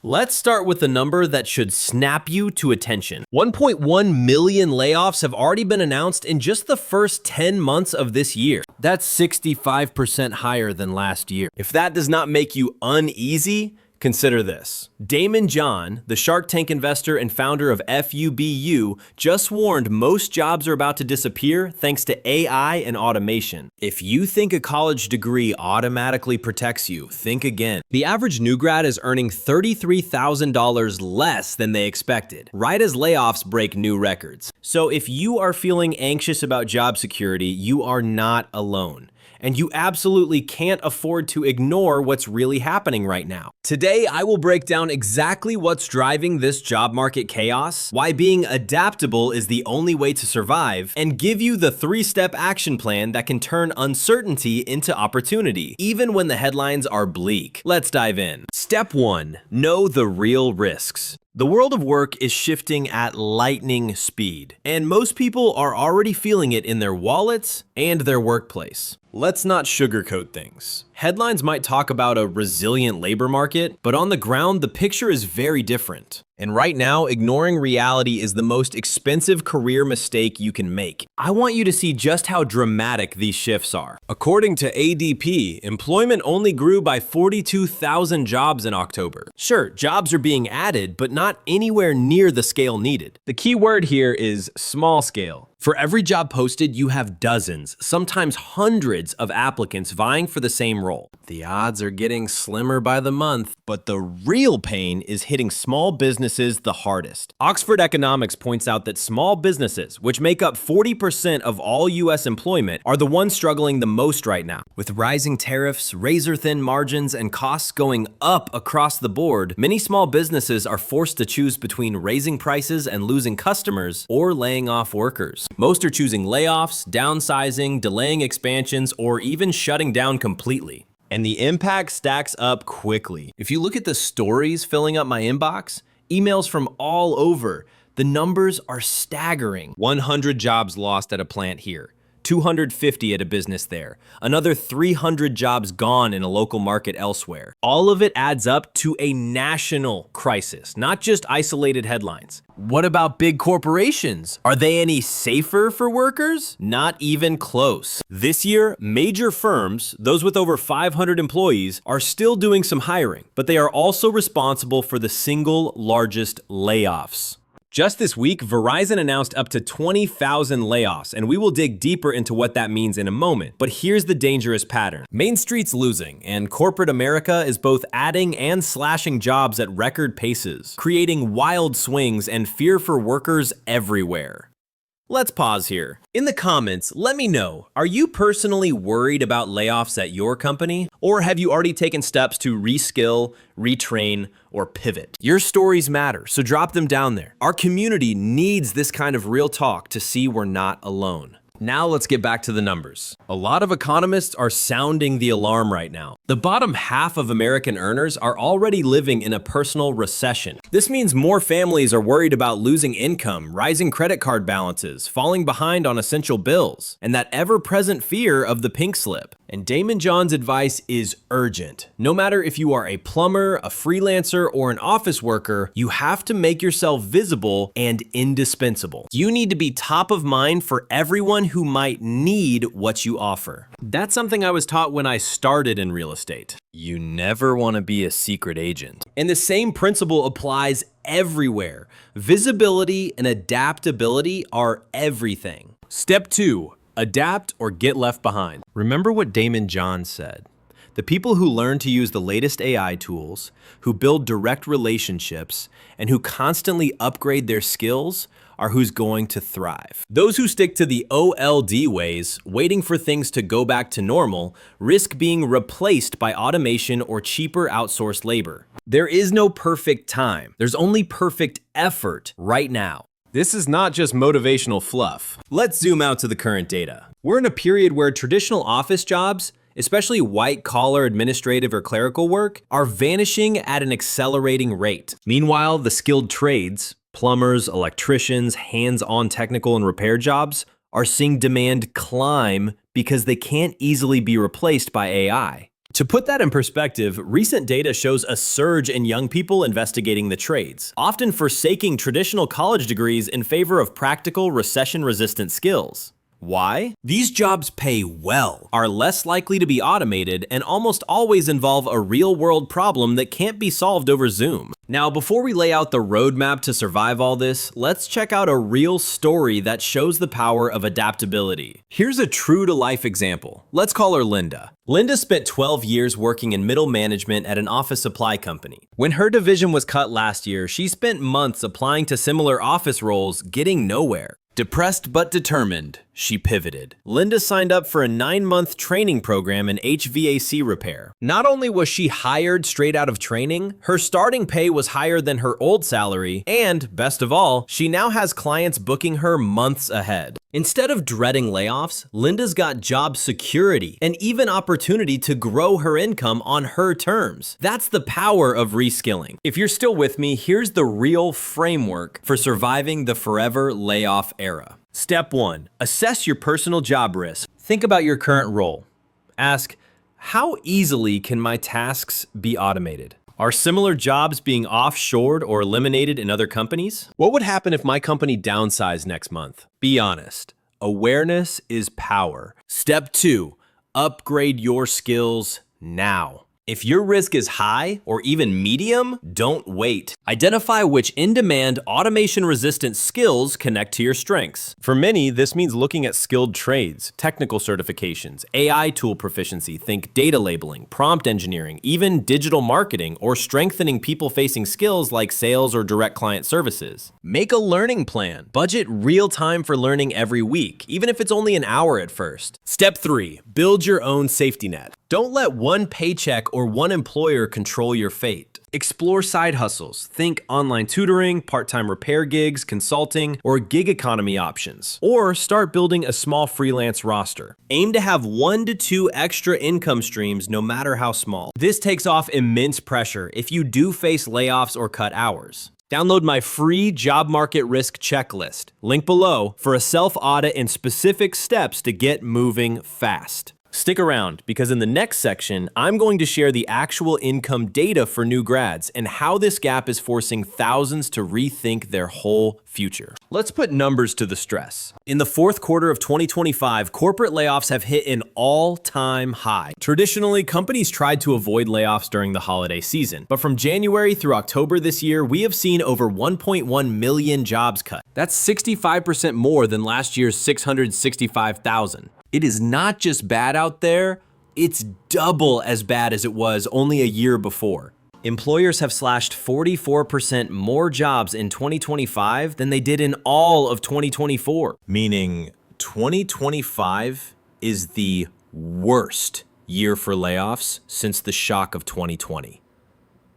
Let's start with the number that should snap you to attention. 1.1 million layoffs have already been announced in just the first 10 months of this year. That's 65% higher than last year. If that does not make you uneasy, consider this. Damon John, the Shark Tank investor and founder of FUBU, just warned most jobs are about to disappear thanks to AI and automation. If you think a college degree automatically protects you, think again. The average new grad is earning $33,000 less than they expected, right as layoffs break new records. So if you are feeling anxious about job security, you are not alone. And you absolutely can't afford to ignore what's really happening right now. Today, I will break down exactly what's driving this job market chaos, why being adaptable is the only way to survive, and give you the 3-step action plan that can turn uncertainty into opportunity, even when the headlines are bleak. Let's dive in. Step 1. Know the real risks. The world of work is shifting at lightning speed, and most people are already feeling it in their wallets and their workplace. Let's not sugarcoat things. Headlines might talk about a resilient labor market, but on the ground, the picture is very different. And right now, ignoring reality is the most expensive career mistake you can make. I want you to see just how dramatic these shifts are. According to ADP, employment only grew by 42,000 jobs in October. Sure, jobs are being added, but not anywhere near the scale needed. The key word here is small scale. For every job posted, you have dozens, sometimes hundreds of applicants vying for the same role. The odds are getting slimmer by the month, but the real pain is hitting small businesses the hardest. Oxford Economics points out that small businesses, which make up 40% of all US employment, are the ones struggling the most right now. With rising tariffs, razor-thin margins, and costs going up across the board, many small businesses are forced to choose between raising prices and losing customers or laying off workers. Most are choosing layoffs, downsizing, delaying expansions, or even shutting down completely. And the impact stacks up quickly. If you look at the stories filling up my inbox, emails from all over, the numbers are staggering. 100 jobs lost at a plant here. 250 at a business there, another 300 jobs gone in a local market elsewhere. All of it adds up to a national crisis, not just isolated headlines. What about big corporations? Are they any safer for workers? Not even close. This year, major firms, those with over 500 employees, are still doing some hiring, but they are also responsible for the single largest layoffs. Just this week, Verizon announced up to 20,000 layoffs, and we will dig deeper into what that means in a moment. But here's the dangerous pattern. Main Street's losing, and corporate America is both adding and slashing jobs at record paces, creating wild swings and fear for workers everywhere. Let's pause here. In the comments, let me know, are you personally worried about layoffs at your company? Or have you already taken steps to reskill, retrain, or pivot? Your stories matter, so drop them down there. Our community needs this kind of real talk to see we're not alone. Now let's get back to the numbers. A lot of economists are sounding the alarm right now. The bottom half of American earners are already living in a personal recession. This means more families are worried about losing income, rising credit card balances, falling behind on essential bills, and that ever-present fear of the pink slip. And Damon John's advice is urgent. No matter if you are a plumber, a freelancer, or an office worker, you have to make yourself visible and indispensable. You need to be top of mind for everyone who might need what you offer. That's something I was taught when I started in real estate. You never want to be a secret agent. And the same principle applies everywhere. Visibility and adaptability are everything. Step 2. Adapt or get left behind. Remember what Damon John said. The people who learn to use the latest AI tools, who build direct relationships, and who constantly upgrade their skills are who's going to thrive. Those who stick to the old ways, waiting for things to go back to normal, risk being replaced by automation or cheaper outsourced labor. There is no perfect time. There's only perfect effort right now. This is not just motivational fluff. Let's zoom out to the current data. We're in a period where traditional office jobs, especially white-collar administrative or clerical work, are vanishing at an accelerating rate. Meanwhile, the skilled trades, plumbers, electricians, hands-on technical and repair jobs, are seeing demand climb because they can't easily be replaced by AI. To put that in perspective, recent data shows a surge in young people investigating the trades, often forsaking traditional college degrees in favor of practical, recession-resistant skills. Why? These jobs pay well, are less likely to be automated, and almost always involve a real-world problem that can't be solved over Zoom. Now, before we lay out the roadmap to survive all this, let's check out a real story that shows the power of adaptability. Here's a true-to-life example. Let's call her Linda. Linda spent 12 years working in middle management at an office supply company. When her division was cut last year, she spent months applying to similar office roles, getting nowhere. Depressed but determined, she pivoted. Linda signed up for a 9-month training program in HVAC repair. Not only was she hired straight out of training, her starting pay was higher than her old salary, and, best of all, she now has clients booking her months ahead. Instead of dreading layoffs, Linda's got job security and even opportunity to grow her income on her terms. That's the power of reskilling. If you're still with me, here's the real framework for surviving the forever layoff era. Step 1. Assess your personal job risk. Think about your current role. Ask, how easily can my tasks be automated? Are similar jobs being offshored or eliminated in other companies? What would happen if my company downsized next month? Be honest. Awareness is power. Step 2. Upgrade your skills now. If your risk is high or even medium, don't wait. Identify which in-demand, automation-resistant skills connect to your strengths. For many, this means looking at skilled trades, technical certifications, AI tool proficiency, think data labeling, prompt engineering, even digital marketing, or strengthening people-facing skills like sales or direct client services. Make a learning plan. Budget real time for learning every week, even if it's only an hour at first. Step 3. Build your own safety net. Don't let one paycheck or one employer control your fate. Explore side hustles. Think online tutoring, part-time repair gigs, consulting, or gig economy options. Or start building a small freelance roster. Aim to have 1 to 2 extra income streams no matter how small. This takes off immense pressure if you do face layoffs or cut hours. Download my free job market risk checklist, link below, for a self-audit and specific steps to get moving fast. Stick around, because in the next section, I'm going to share the actual income data for new grads and how this gap is forcing thousands to rethink their whole future. Let's put numbers to the stress. In the fourth quarter of 2025, corporate layoffs have hit an all-time high. Traditionally, companies tried to avoid layoffs during the holiday season, but from January through October this year, we have seen over 1.1 million jobs cut. That's 65% more than last year's 665,000. It is not just bad out there, it's double as bad as it was only a year before. Employers have slashed 44% more jobs in 2025 than they did in all of 2024. Meaning 2025 is the worst year for layoffs since the shock of 2020.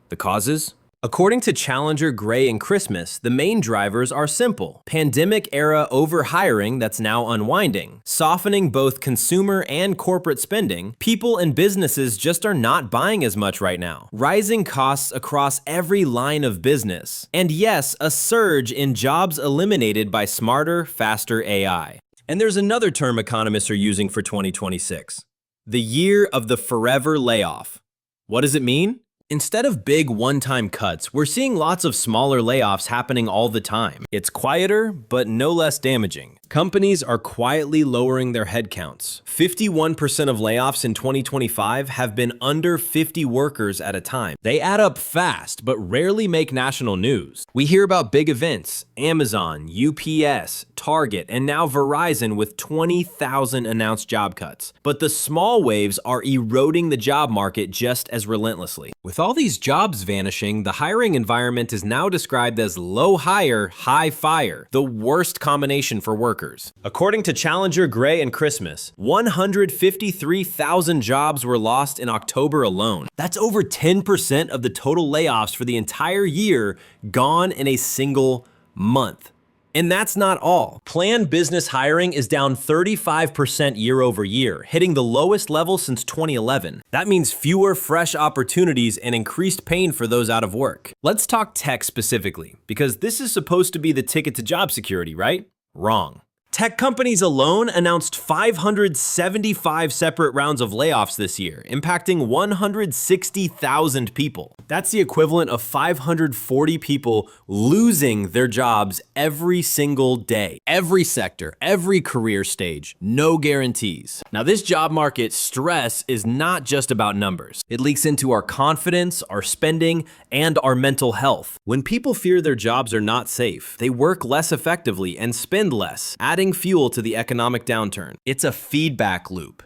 The causes? According to Challenger, Gray, and Christmas, the main drivers are simple. Pandemic-era overhiring that's now unwinding, softening both consumer and corporate spending, people and businesses just are not buying as much right now, rising costs across every line of business, and yes, a surge in jobs eliminated by smarter, faster AI. And there's another term economists are using for 2026, the year of the forever layoff. What does it mean? Instead of big one-time cuts, we're seeing lots of smaller layoffs happening all the time. It's quieter, but no less damaging. Companies are quietly lowering their headcounts. 51% of layoffs in 2025 have been under 50 workers at a time. They add up fast, but rarely make national news. We hear about big events, Amazon, UPS, Target, and now Verizon with 20,000 announced job cuts. But the small waves are eroding the job market just as relentlessly. With all these jobs vanishing, the hiring environment is now described as low hire, high fire, the worst combination for workers. According to Challenger, Gray, and Christmas, 153,000 jobs were lost in October alone. That's over 10% of the total layoffs for the entire year gone in a single month. And that's not all. Planned business hiring is down 35% year over year, hitting the lowest level since 2011. That means fewer fresh opportunities and increased pain for those out of work. Let's talk tech specifically, because this is supposed to be the ticket to job security, right? Wrong. Tech companies alone announced 575 separate rounds of layoffs this year, impacting 160,000 people. That's the equivalent of 540 people losing their jobs every single day. Every sector, every career stage, no guarantees. Now, this job market stress is not just about numbers. It leaks into our confidence, our spending, and our mental health. When people fear their jobs are not safe, they work less effectively and spend less, adding fuel to the economic downturn. It's a feedback loop.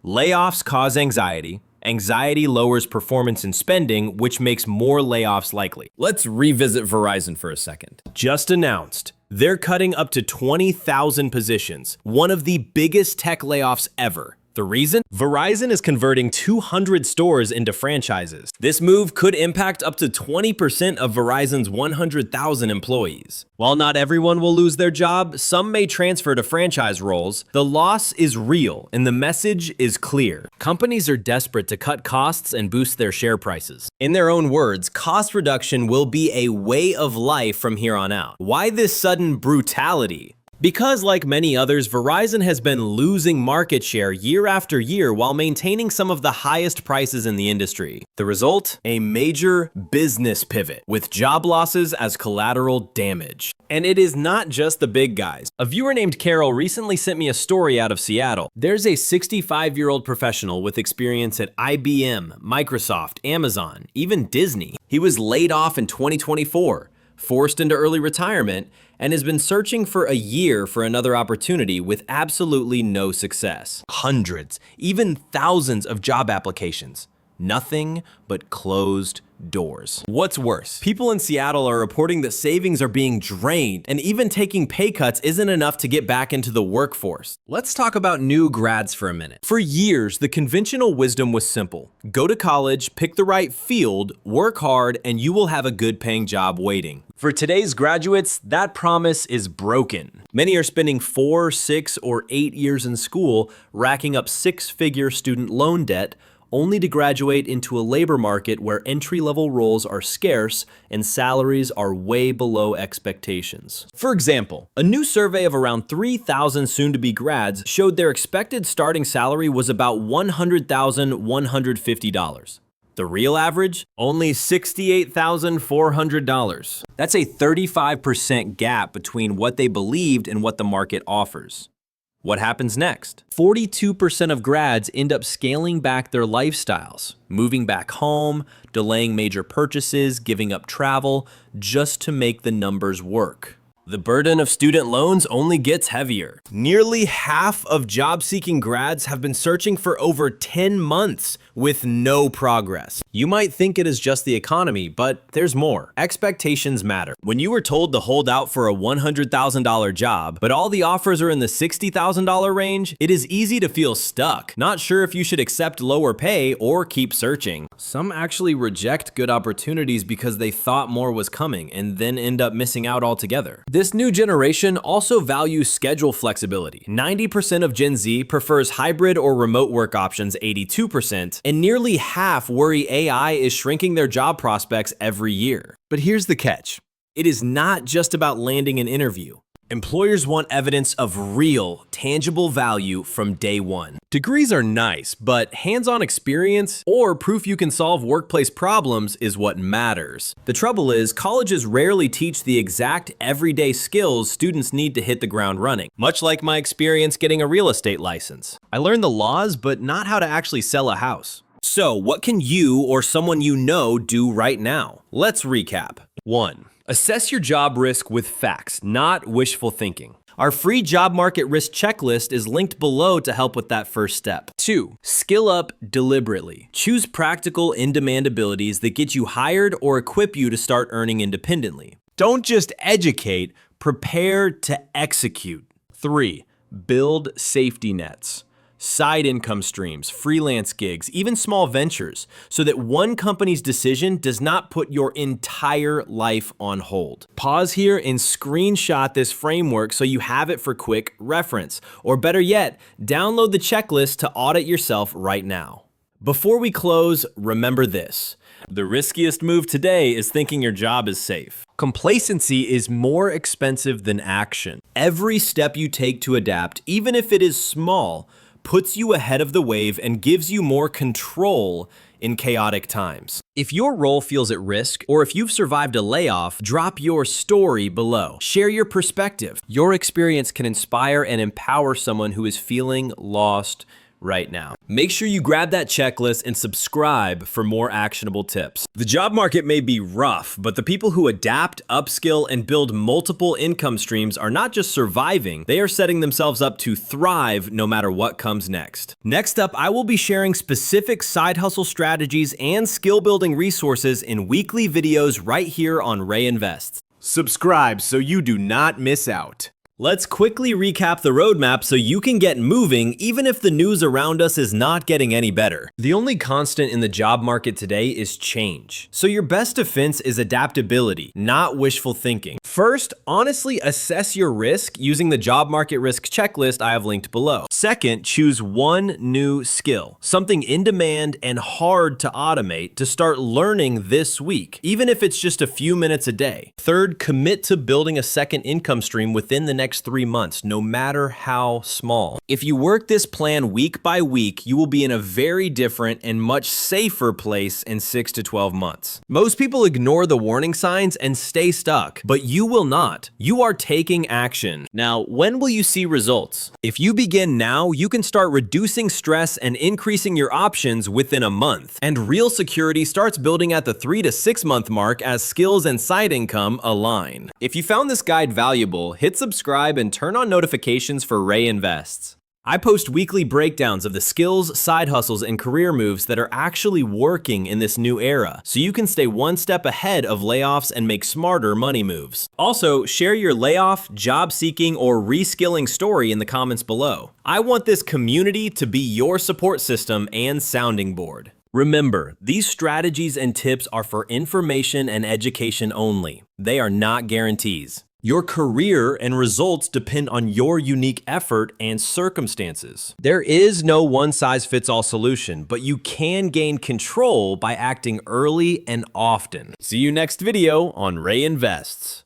Layoffs cause anxiety. Anxiety lowers performance in spending, which makes more layoffs likely. Let's revisit Verizon for a second. Just announced, they're cutting up to 20,000 positions, one of the biggest tech layoffs ever. The reason? Verizon is converting 200 stores into franchises. This move could impact up to 20% of Verizon's 100,000 employees. While not everyone will lose their job, some may transfer to franchise roles. The loss is real, and the message is clear. Companies are desperate to cut costs and boost their share prices. In their own words, cost reduction will be a way of life from here on out. Why this sudden brutality? Because, like many others, Verizon has been losing market share year after year while maintaining some of the highest prices in the industry. The result? A major business pivot, with job losses as collateral damage. And it is not just the big guys. A viewer named Carol recently sent me a story out of Seattle. There's a 65-year-old professional with experience at IBM, Microsoft, Amazon, even Disney. He was laid off in 2024, forced into early retirement, and has been searching for a year for another opportunity with absolutely no success. Hundreds, even thousands of job applications. Nothing but closed doors. What's worse, people in Seattle are reporting that savings are being drained, and even taking pay cuts isn't enough to get back into the workforce. Let's talk about new grads for a minute. For years, the conventional wisdom was simple. Go to college, pick the right field, work hard, and you will have a good paying job waiting. For today's graduates, that promise is broken. Many are spending 4, 6, or 8 years in school, racking up six-figure student loan debt, only to graduate into a labor market where entry-level roles are scarce and salaries are way below expectations. For example, a new survey of around 3,000 soon-to-be grads showed their expected starting salary was about $100,150. The real average? Only $68,400. That's a 35% gap between what they believed and what the market offers. What happens next? 42% of grads end up scaling back their lifestyles, moving back home, delaying major purchases, giving up travel, just to make the numbers work. The burden of student loans only gets heavier. Nearly half of job-seeking grads have been searching for over 10 months with no progress. You might think it is just the economy, but there's more. Expectations matter. When you were told to hold out for a $100,000 job, but all the offers are in the $60,000 range, it is easy to feel stuck, not sure if you should accept lower pay or keep searching. Some actually reject good opportunities because they thought more was coming and then end up missing out altogether. This new generation also values schedule flexibility. 90% of Gen Z prefers hybrid or remote work options 82%, and nearly half worry AI is shrinking their job prospects every year. But here's the catch. It is not just about landing an interview. Employers want evidence of real, tangible value from day one. Degrees are nice, but hands-on experience or proof you can solve workplace problems is what matters. The trouble is, colleges rarely teach the exact everyday skills students need to hit the ground running. Much like my experience getting a real estate license. I learned the laws, but not how to actually sell a house. So, what can you or someone you know do right now? Let's recap. 1. Assess your job risk with facts, not wishful thinking. Our free job market risk checklist is linked below to help with that first step. 2. Skill up deliberately. Choose practical in-demand abilities that get you hired or equip you to start earning independently. Don't just educate, prepare to execute. 3. Build safety nets. Side income streams, freelance gigs, even small ventures, so that one company's decision does not put your entire life on hold. Pause here and screenshot this framework so you have it for quick reference. Or better yet, download the checklist to audit yourself right now. Before we close, remember this. The riskiest move today is thinking your job is safe. Complacency is more expensive than action. Every step you take to adapt, even if it is small, puts you ahead of the wave and gives you more control in chaotic times. If your role feels at risk, or if you've survived a layoff, drop your story below. Share your perspective. Your experience can inspire and empower someone who is feeling lost right now. Make sure you grab that checklist and subscribe for more actionable tips. The job market may be rough, but the people who adapt, upskill, and build multiple income streams are not just surviving, they are setting themselves up to thrive no matter what comes next. Next up, I will be sharing specific side hustle strategies and skill building resources in weekly videos right here on Ray Invests. Subscribe so you do not miss out. Let's quickly recap the roadmap so you can get moving even if the news around us is not getting any better. The only constant in the job market today is change. So your best defense is adaptability, not wishful thinking. First, honestly assess your risk using the job market risk checklist I have linked below. Second, choose one new skill, something in demand and hard to automate to start learning this week, even if it's just a few minutes a day. Third, commit to building a second income stream within the next 3 months, no matter how small. If you work this plan week by week, you will be in a very different and much safer place in 6 to 12 months. Most people ignore the warning signs and stay stuck, but you will not. You are taking action. Now, when will you see results? If you begin now, you can start reducing stress and increasing your options within a month. And real security starts building at the 3 to 6 month mark as skills and side income align. If you found this guide valuable, hit subscribe and turn on notifications for Ray Invests. I post weekly breakdowns of the skills, side hustles, and career moves that are actually working in this new era, so you can stay one step ahead of layoffs and make smarter money moves. Also, share your layoff, job seeking, or reskilling story in the comments below. I want this community to be your support system and sounding board. Remember, these strategies and tips are for information and education only. They are not guarantees. Your career and results depend on your unique effort and circumstances. There is no one-size-fits-all solution, but you can gain control by acting early and often. See you next video on Ray Invests.